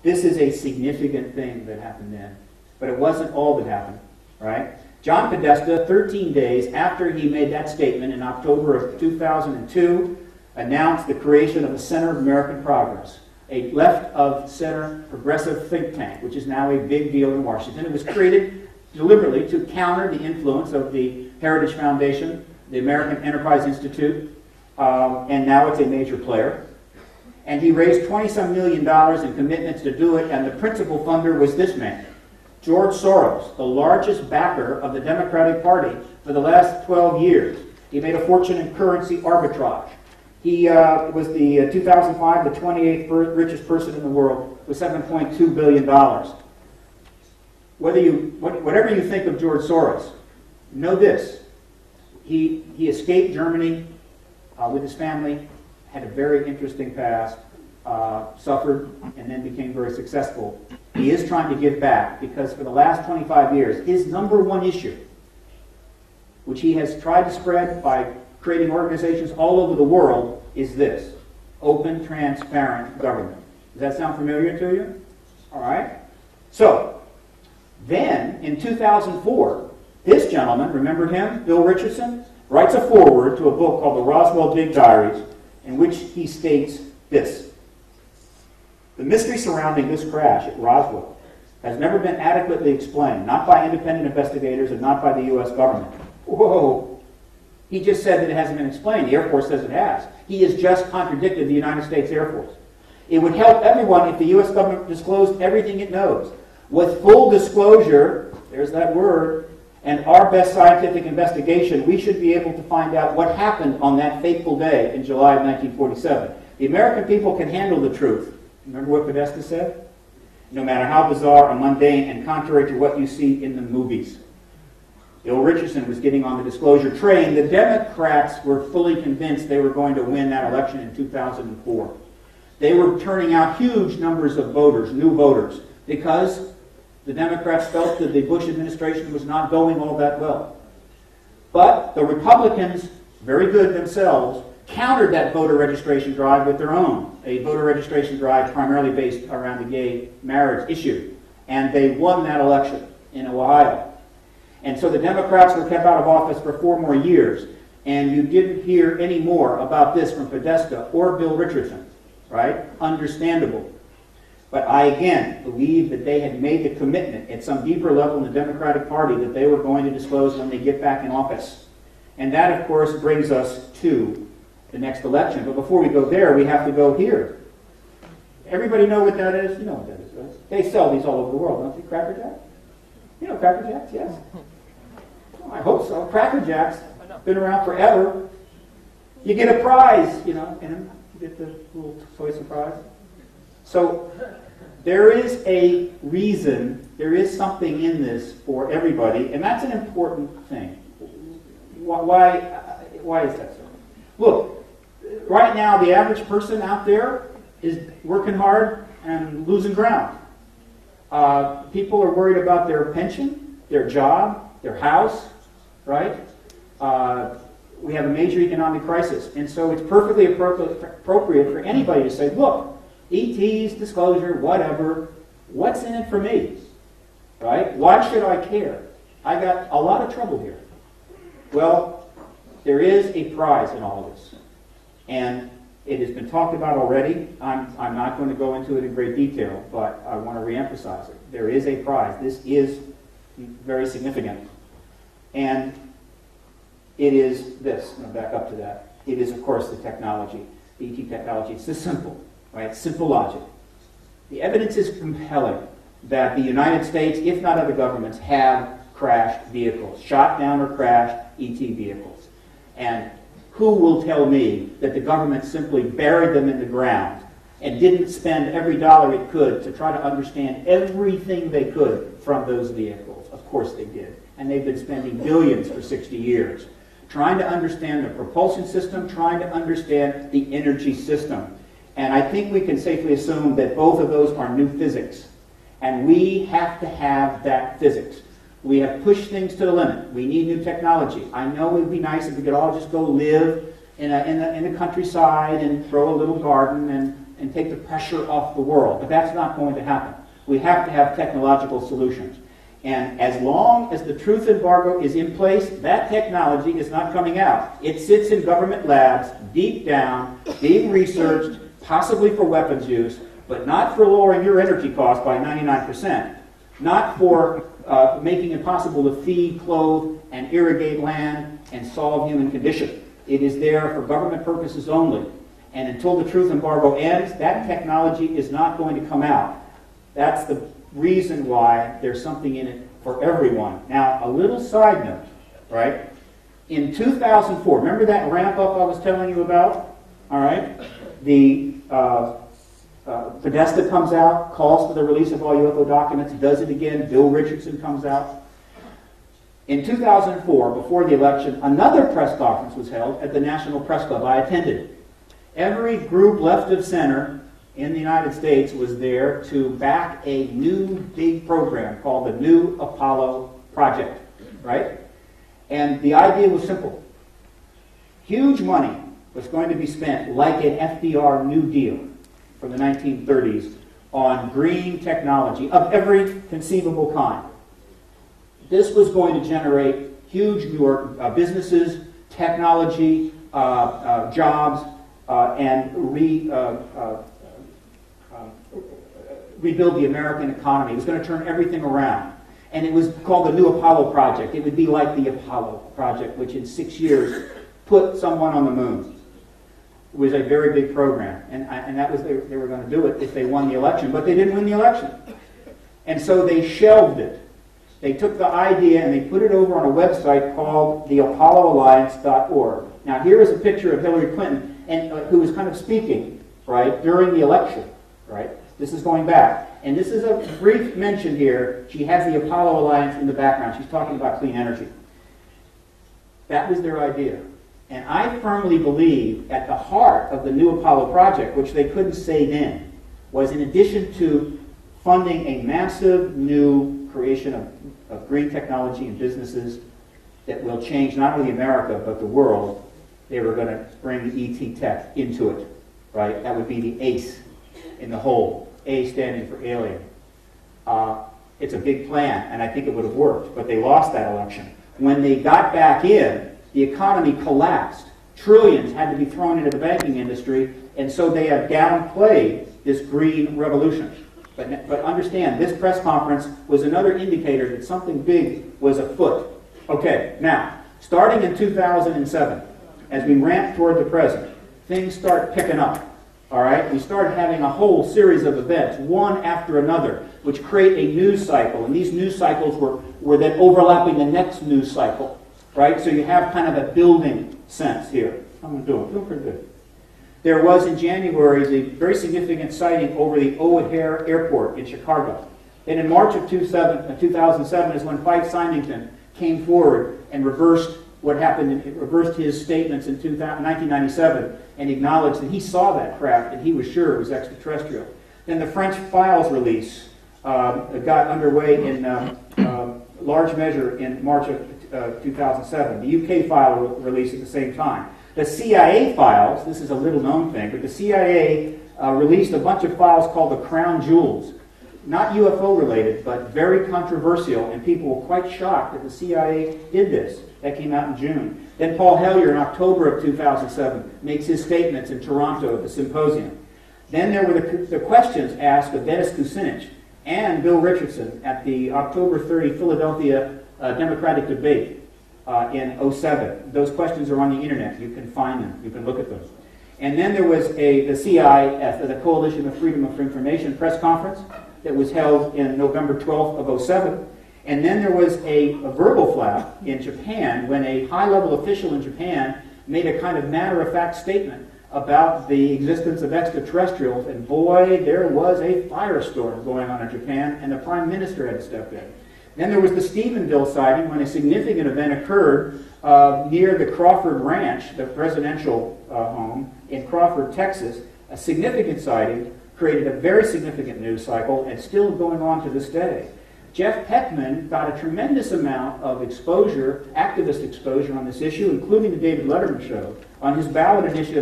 This is a significant thing that happened then. But it wasn't all that happened, right? John Podesta, 13 days after he made that statement in October of 2002, announced the creation of the Center of American Progress, a left-of-center progressive think tank, which is now a big deal in Washington. It was created deliberately to counter the influence of the Heritage Foundation, the American Enterprise Institute, and now it's a major player. And he raised $20-some million in commitments to do it, and the principal funder was this man, George Soros, the largest backer of the Democratic Party for the last 12 years. He made a fortune in currency arbitrage. He was the 2005, the 28th richest person in the world with $7.2 billion. Whatever you think of George Soros, know this. He escaped Germany with his family, had a very interesting past, suffered, and then became very successful. He is trying to give back because for the last 25 years, his number one issue, which he has tried to spread by creating organizations all over the world, is this: open, transparent government. Does that sound familiar to you? All right. So, then, in 2004, this gentleman, remember him, Bill Richardson, writes a foreword to a book called The Roswell Dig Diaries, in which he states this: the mystery surrounding this crash at Roswell has never been adequately explained, not by independent investigators and not by the U.S. government. Whoa! He just said that it hasn't been explained. The Air Force says it has. He has just contradicted the United States Air Force. It would help everyone if the U.S. government disclosed everything it knows. With full disclosure, there's that word, and our best scientific investigation, we should be able to find out what happened on that fateful day in July of 1947. The American people can handle the truth. Remember what Podesta said? No matter how bizarre and mundane and contrary to what you see in the movies. Bill Richardson was getting on the disclosure train. The Democrats were fully convinced they were going to win that election in 2004. They were turning out huge numbers of voters, new voters, because the Democrats felt that the Bush administration was not going all that well. But the Republicans, very good themselves, countered that voter registration drive with their own, a voter registration drive primarily based around the gay marriage issue. And they won that election in Ohio. And so the Democrats were kept out of office for 4 more years. And you didn't hear any more about this from Podesta or Bill Richardson, right? Understandable. But I, again, believe that they had made the commitment at some deeper level in the Democratic Party that they were going to disclose when they get back in office. And that, of course, brings us to the next election. But before we go there, we have to go here. Everybody know what that is? You know what that is, right? They sell these all over the world, don't they? Cracker Jack? You know Cracker Jacks, yes? Oh, I hope so. Cracker Jacks, been around forever. You get a prize, you know, and you get the little toy surprise. So there is a reason, there is something in this for everybody, and that's an important thing. Why is that so? Look, right now the average person out there is working hard and losing ground. People are worried about their pension, their job, their house, right? We have a major economic crisis, and so it's perfectly appropriate for anybody to say, look, ETs, disclosure, whatever, what's in it for me? Right? Why should I care? I got a lot of trouble here. Well, there is a prize in all of this. And it has been talked about already. I'm not going to go into it in great detail, but I want to reemphasize it. There is a prize. This is very significant. And it is this. I'm going to back up to that. It is, of course, the technology, the ET technology. It's this simple. Right? Simple logic. The evidence is compelling that the United States, if not other governments, have crashed vehicles, shot down or crashed ET vehicles. And who will tell me that the government simply buried them in the ground and didn't spend every dollar it could to try to understand everything they could from those vehicles? Of course they did. And they've been spending billions for 60 years trying to understand the propulsion system, trying to understand the energy system. And I think we can safely assume that both of those are new physics. And we have to have that physics. We have pushed things to the limit. We need new technology. I know it would be nice if we could all just go live in the countryside and grow a little garden and take the pressure off the world. But that's not going to happen. We have to have technological solutions. And as long as the truth embargo is in place, that technology is not coming out. It sits in government labs, deep down, being researched, possibly for weapons use, but not for lowering your energy costs by 99%. Not for making it possible to feed, clothe, and irrigate land and solve human condition. It is there for government purposes only. And until the truth embargo ends, that technology is not going to come out. That's the reason why there's something in it for everyone. Now, a little side note, right? In 2004, remember that ramp up I was telling you about? All right? The Podesta comes out, calls for the release of all UFO documents, does it again. Bill Richardson comes out. In 2004, before the election, another press conference was held at the National Press Club. I attended. Every group left of center in the United States was there to back a new big program called the New Apollo Project, right? And the idea was simple. Huge money was going to be spent, like an FDR New Deal from the 1930s, on green technology of every conceivable kind. This was going to generate huge new businesses, technology, jobs, and rebuild the American economy. It was going to turn everything around. And it was called the New Apollo Project. It would be like the Apollo Project, which in 6 years put someone on the moon. It was a very big program. And that was, they were going to do it if they won the election. But they didn't win the election. And so they shelved it. They took the idea and they put it over on a website called theapolloalliance.org. Now here is a picture of Hillary Clinton, and who was kind of speaking, right, during the election, right? This is going back. And this is a brief mention here. She has the Apollo Alliance in the background. She's talking about clean energy. That was their idea. And I firmly believe at the heart of the New Apollo Project, which they couldn't say then, was in addition to funding a massive new creation of green technology and businesses that will change not only America, but the world, they were going to bring the ET tech into it, right? That would be the ACE in the whole, A standing for alien. It's a big plan, and I think it would have worked, but they lost that election. When they got back in, the economy collapsed. Trillions had to be thrown into the banking industry, and so they have downplayed this green revolution. But understand, this press conference was another indicator that something big was afoot. Okay, now, starting in 2007, as we ramp toward the present, things start picking up. All right? We start having a whole series of events, one after another, which create a news cycle. And these news cycles were then overlapping the next news cycle. Right? So you have kind of a building sense here. How am I doing? Doing pretty good. There was in January the very significant sighting over the O'Hare Airport in Chicago. And in March of 2007 is when Fife Symington came forward and reversed what happened, and reversed his statements in 1997 and acknowledged that he saw that craft and he was sure it was extraterrestrial. Then the French files release got underway in large measure in March of 2007. The UK file released at the same time. The CIA files, this is a little known thing, but the CIA released a bunch of files called the Crown Jewels. Not UFO related, but very controversial, and people were quite shocked that the CIA did this. That came out in June. Then Paul Hellyer in October of 2007 makes his statements in Toronto at the symposium. Then there were the questions asked of Dennis Kucinich and Bill Richardson at the October 30 Philadelphia Democratic debate in 2007. Those questions are on the internet. You can find them. You can look at them. And then there was the CIF, the Coalition of Freedom of Information press conference that was held in November 12th of 2007. And then there was a verbal flap in Japan when a high-level official in Japan made a kind of matter-of-fact statement about the existence of extraterrestrials, and boy, there was a firestorm going on in Japan, and the Prime Minister had to step in. Then there was the Stephenville sighting when a significant event occurred near the Crawford Ranch, the presidential home in Crawford, Texas. A significant sighting created a very significant news cycle and still going on to this day. Jeff Peckman got a tremendous amount of exposure, activist exposure on this issue, including the David Letterman show, on his ballot initiative